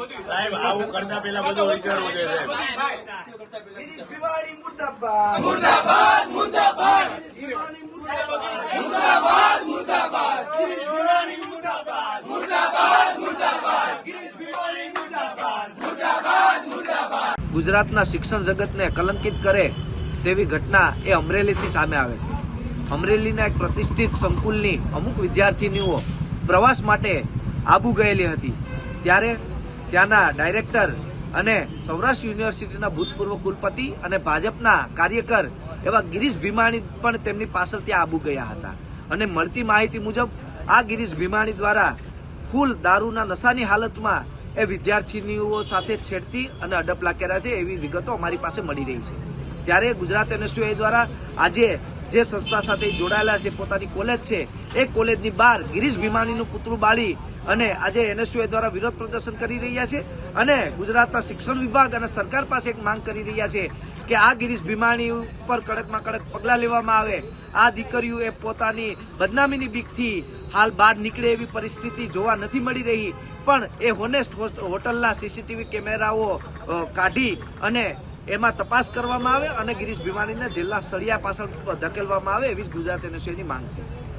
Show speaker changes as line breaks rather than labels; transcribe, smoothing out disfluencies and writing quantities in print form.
સાહેબ આવું કરતા પેલા બધું વિચારવું છે
ગિરીશ ભીમાણી મુર્દાબાદ
મુર્દાબાદ મુર્દાબાદ
ભીમાણી મુર્દાબાદ
મુર્દાબાદ મુર્દાબાદ
ગિરીશ ભીમાણી મુર્દાબાદ
મુર્દાબાદ મુર્દાબાદ
ગિરીશ ભીમાણી મુર્દાબાદ
મુર્દાબાદ મુર્દાબાદ
ગુજરાતના શિક્ષણ જગતને કલંકિત કરે તેવી ઘટના એ અમરેલીથી સામે આવે છે। અમરેલીના એક પ્રતિષ્ઠિત સંકુલની અમુક વિદ્યાર્થીનીઓ પ્રવાસ માટે આબુ ગયેલી હતી, ત્યારે ત્યાંના ડાયરેક્ટર અને સૌરાષ્ટ્ર યુનિવર્સિટીના ભૂતપૂર્વ કુલપતિ અને ભાજપના કાર્યકર એવા ગિરીશ ભીમાણી પણ તેમની પાછળ ત્યાં આબુ ગયા હતા અને મળતી માહિતી મુજબ આ ગિરીશ ભીમાણી દ્વારા ફૂલ દારૂના નશાની હાલતમાં એ વિદ્યાર્થીનીઓ સાથે છેડતી અને અડપલા કર્યા છે એવી વિગતો અમારી પાસે મળી રહી છે। ત્યારે ગુજરાત એનએસયુઆઈ દ્વારા આજે જે સંસ્થા સાથે જોડાયેલા છે, પોતાની કોલેજ છે, એ કોલેજની બહાર ગિરીશ ભીમાણીનું પુતળું બાળી અને આજે એનએસયુઆઈ દ્વારા વિરોધ પ્રદર્શન કરી રહ્યા છે અને ગુજરાતના શિક્ષણ વિભાગ અને સરકાર પાસે એક માંગ કરી રહ્યા છે કે આ ગિરીશ ભીમાણી ઉપર કડકમાં કડક પગલાં લેવામાં આવે। આ દીકરીઓ એ પોતાની બદનામીની બીકથી હાલ બહાર નીકળે એવી પરિસ્થિતિ જોવા નથી મળી રહી, પણ એ હોનેસ્ટ હોટલના સીસીટીવી કેમેરાઓ કાઢી અને એમાં તપાસ કરવામાં આવે અને ગિરીશ ભીમાણીને જેલના સળિયા પાછળ ધકેલવામાં આવે એવી જ ગુજરાત એનએસયુઆઈની માંગ છે।